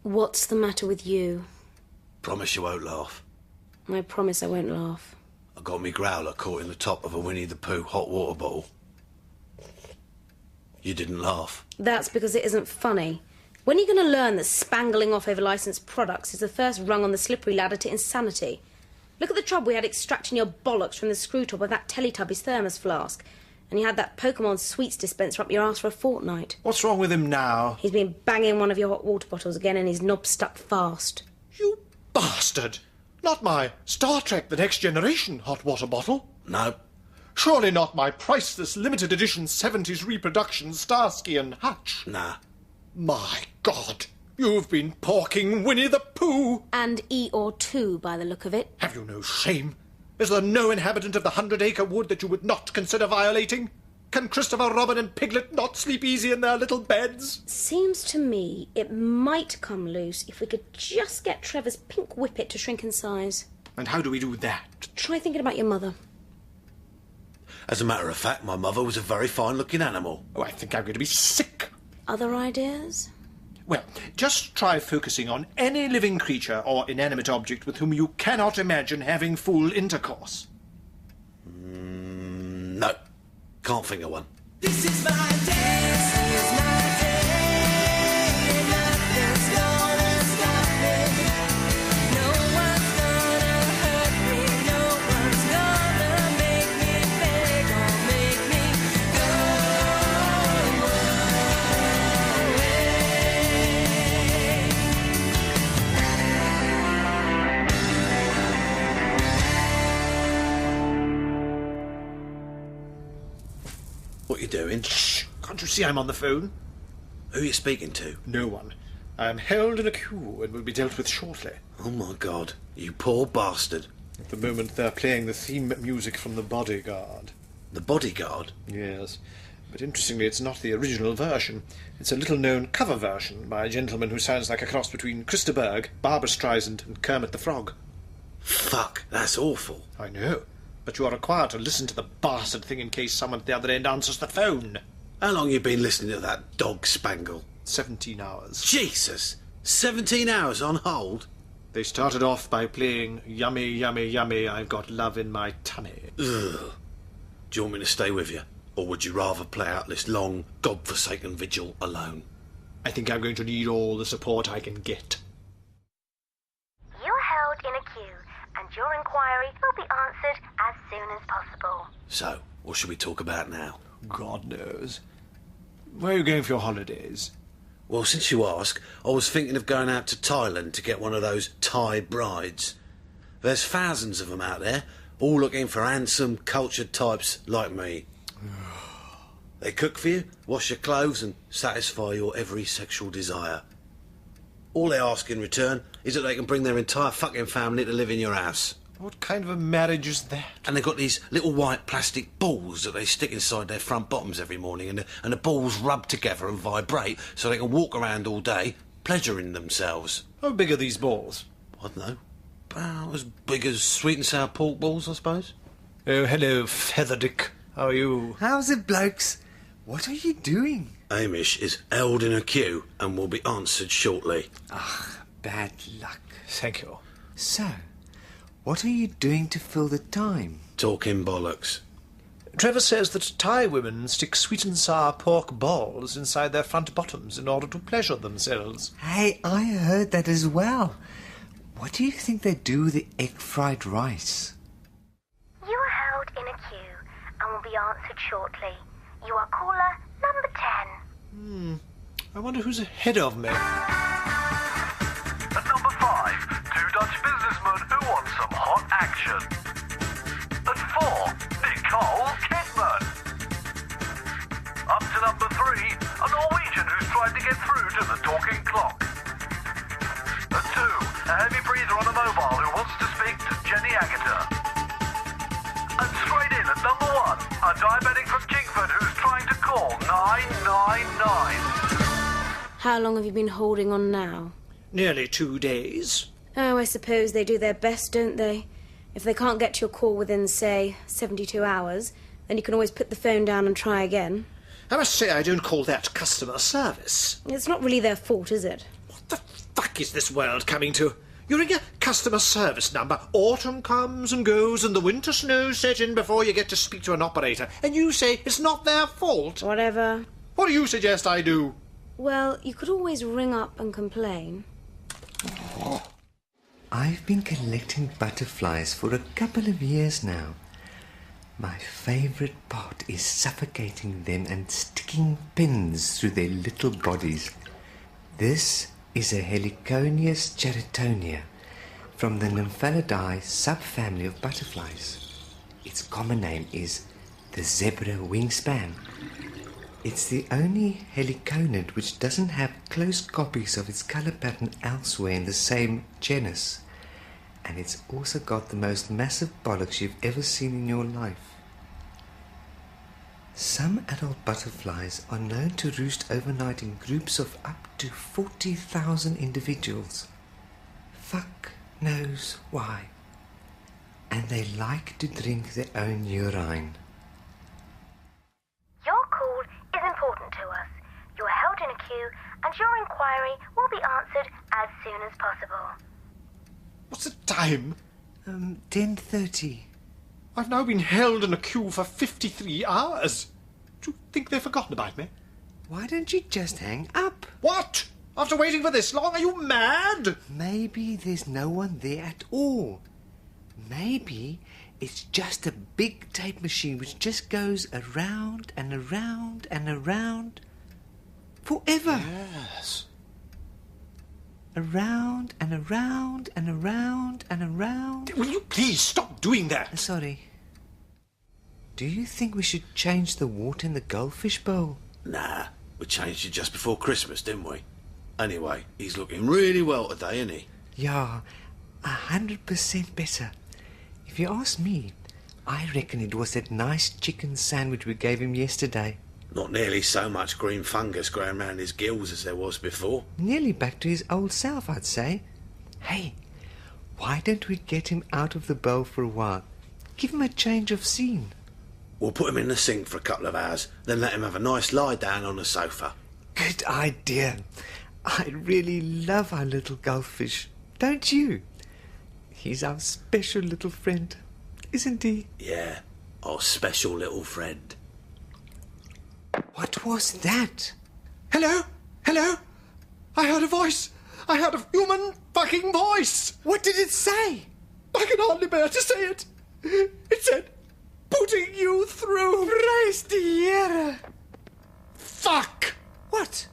What's the matter with you? Promise you won't laugh. I promise I won't laugh. I got me growler caught in the top of a Winnie the Pooh hot water bottle. You didn't laugh. That's because it isn't funny. When are you going to learn that spangling off over licensed products is the first rung on the slippery ladder to insanity? Look at the trouble we had extracting your bollocks from the screw top of that Teletubbies thermos flask. And you had that Pokemon sweets dispenser up your arse for a fortnight. What's wrong with him now? He's been banging one of your hot water bottles again and his knob stuck fast. You bastard! Not my Star Trek The Next Generation hot water bottle. No. Surely not my priceless limited edition 70s reproduction Starsky and Hutch. Nah. My God! You've been porking Winnie the Pooh! And Eeyore by the look of it. Have you no shame? Is there no inhabitant of the 100-acre wood that you would not consider violating? Can Christopher Robin and Piglet not sleep easy in their little beds? Seems to me it might come loose if we could just get Trevor's pink whippet to shrink in size. And how do we do that? Try thinking about your mother. As a matter of fact, my mother was a very fine-looking animal. Oh, I think I'm going to be sick. Other ideas? Well, just try focusing on any living creature or inanimate object with whom you cannot imagine having full intercourse. No. Can't think of one. This is my day. This is my day. Nothing's gonna stop me. No one's gonna hurt me. No one's gonna make me beg or make me go away. What you doing? Shh! Can't you see I'm on the phone? Who are you speaking to? No one. I am held in a queue and will be dealt with shortly. Oh, my God. You poor bastard. At the moment they're playing the theme music from The Bodyguard. The Bodyguard? Yes. But interestingly, it's not the original version. It's a little-known cover version by a gentleman who sounds like a cross between Christa Berg, Barbra Streisand and Kermit the Frog. Fuck, that's awful. I know. But you are required to listen to the bastard thing in case someone at the other end answers the phone. How long you been listening to that dog spangle? 17 hours. Jesus! 17 hours on hold? They started off by playing Yummy, Yummy, Yummy, I've Got Love in My Tummy. Ugh. Do you want me to stay with you? Or would you rather play out this long, godforsaken vigil alone? I think I'm going to need all the support I can get. You are held in a queue, and your inquiry will be answered as soon as possible. So, what should we talk about now? God knows. Where are you going for your holidays? Well, since you ask, I was thinking of going out to Thailand to get one of those Thai brides. There's thousands of them out there, all looking for handsome, cultured types like me. They cook for you, wash your clothes and satisfy your every sexual desire. All they ask in return is that they can bring their entire fucking family to live in your house. What kind of a marriage is that? And they've got these little white plastic balls that they stick inside their front bottoms every morning, and the balls rub together and vibrate so they can walk around all day, pleasuring themselves. How big are these balls? I don't know. About as big as sweet and sour pork balls, I suppose. Oh, hello, Featherdick. How are you? How's it, blokes? What are you doing? Hamish is held in a queue and will be answered shortly. Bad luck. Thank you. So, what are you doing to fill the time? Talking bollocks. Trevor says that Thai women stick sweet and sour pork balls inside their front bottoms in order to pleasure themselves. Hey, I heard that as well. What do you think they do with the egg fried rice? You are held in a queue and will be answered shortly. You are caller number 10. I wonder who's ahead of me. At number 5, 2 Dutch businessmen who want some hot action. At 4, Nicole Kidman. Up to number 3, a Norwegian who's tried to get through to the talking clock. At 2, a heavy breather on a mobile who wants to speak to Jenny Agutter. And straight in at number 1, a diabetic from Chingford who's trying to call 999. How long have you been holding on now? Nearly 2 days. Oh, I suppose they do their best, don't they? If they can't get to your call within, say, 72 hours, then you can always put the phone down and try again. I must say I don't call that customer service. It's not really their fault, is it? What The fuck is this world coming to? You ring a customer service number. Autumn comes and goes and the winter snows set in before you get to speak to an operator. And you say it's not their fault. Whatever. What do you suggest I do? Well, you could always ring up and complain. I've been collecting butterflies for a couple of years now. My favourite part is suffocating them and sticking pins through their little bodies. This is a Heliconius cheritonia from the Nymphalidae subfamily of butterflies. Its common name is the zebra wingspan. It's the only heliconid which doesn't have close copies of its colour pattern elsewhere in the same genus. And it's also got the most massive bollocks you've ever seen in your life. Some adult butterflies are known to roost overnight in groups of up to 40,000 individuals. Fuck knows why. And they like to drink their own urine. Your call is important to us. You are held in a queue and your inquiry will be answered as soon as possible. What's the time? 10:30. I've now been held in a queue for 53 hours. Do you think they've forgotten about me? Why don't you just hang up? What? After waiting for this long, are you mad? Maybe there's no one there at all. Maybe it's just a big tape machine which just goes around and around and around forever. Yes. Around and around and around and around. Will you please stop doing that? Sorry. Do you think we should change the water in the goldfish bowl? Nah, we changed it just before Christmas, didn't we? Anyway, he's looking really well today, isn't he? Yeah, 100% better. If you ask me, I reckon it was that nice chicken sandwich we gave him yesterday. Not nearly so much green fungus growing round his gills as there was before. Nearly back to his old self, I'd say. Hey, why don't we get him out of the bowl for a while? Give him a change of scene. We'll put him in the sink for a couple of hours, then let him have a nice lie down on the sofa. Good idea. I really love our little goldfish, don't you? He's our special little friend, isn't he? Yeah, our special little friend. What was that? Hello? Hello? I heard a voice. I heard a human fucking voice. What did it say? I can hardly bear to say it. It said, putting you through. Praise the year. Fuck! What?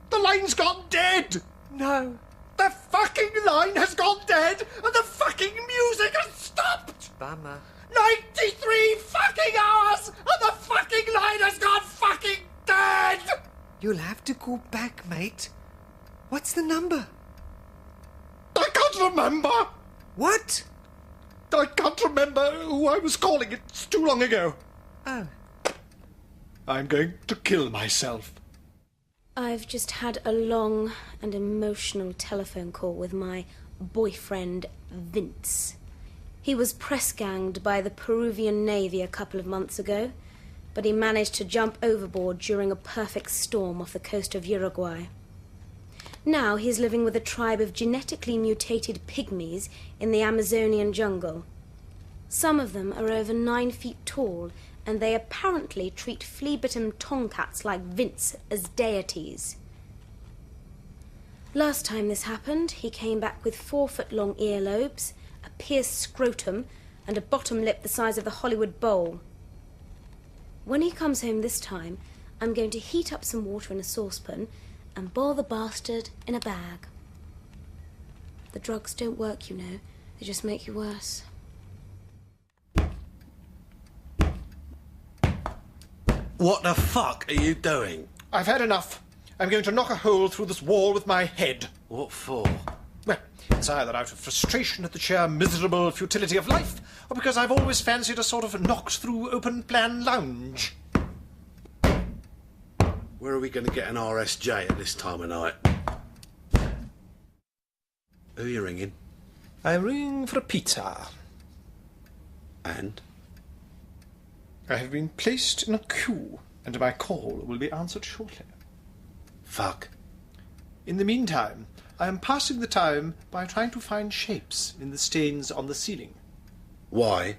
The line's gone dead. No. The fucking line has gone dead and the fucking music has stopped. Bummer. 93 fucking hours and the fucking line has gone fucking dead. You'll have to call back, mate. What's the number? I can't remember. What? I can't remember who I was calling. It's too long ago. Oh. I'm going to kill myself. I've just had a long and emotional telephone call with my boyfriend, Vince. He was press-ganged by the Peruvian Navy a couple of months ago, but he managed to jump overboard during a perfect storm off the coast of Uruguay. Now he's living with a tribe of genetically mutated pygmies in the Amazonian jungle. Some of them are over 9 feet tall, and they apparently treat flea-bitten tomcats like Vince as deities. Last time this happened, he came back with 4-foot-long earlobes, a pierced scrotum, and a bottom lip the size of the Hollywood Bowl. When he comes home this time, I'm going to heat up some water in a saucepan and boil the bastard in a bag. The drugs don't work, you know. They just make you worse. What the fuck are you doing? I've had enough. I'm going to knock a hole through this wall with my head. What for? Well, it's either out of frustration at the sheer miserable futility of life, or because I've always fancied a sort of knocked-through open-plan lounge. Where are we going to get an RSJ at this time of night? Who are you ringing? I'm ringing for a pizza. And? I have been placed in a queue, and my call will be answered shortly. Fuck. In the meantime, I am passing the time by trying to find shapes in the stains on the ceiling. Why?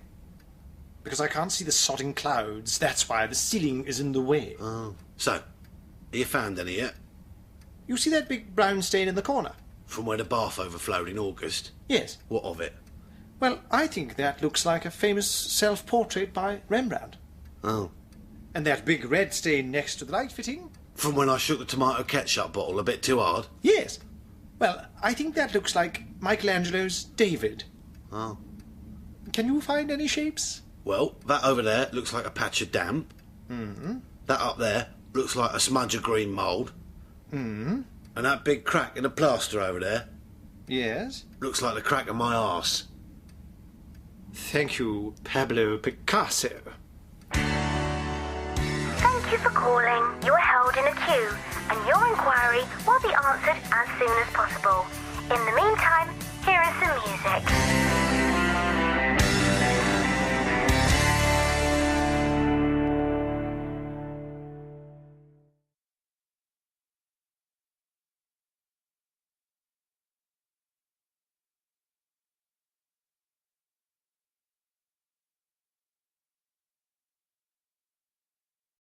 Because I can't see the sodding clouds. That's why the ceiling is in the way. Oh. So, have you found any yet? You see that big brown stain in the corner? From where the bath overflowed in August? Yes. What of it? Well, I think that looks like a famous self-portrait by Rembrandt. Oh. And that big red stain next to the light fitting? From when I shook the tomato ketchup bottle a bit too hard? Yes. Well, I think that looks like Michelangelo's David. Oh. Can you find any shapes? Well, that over there looks like a patch of damp. Mm-hmm. That up there looks like a smudge of green mould. Mm-hmm. And that big crack in the plaster over there Yes. looks like the crack of my arse. Thank you, Pablo Picasso. Thank you for calling. You are held in a queue, and your inquiry will be answered as soon as possible. In the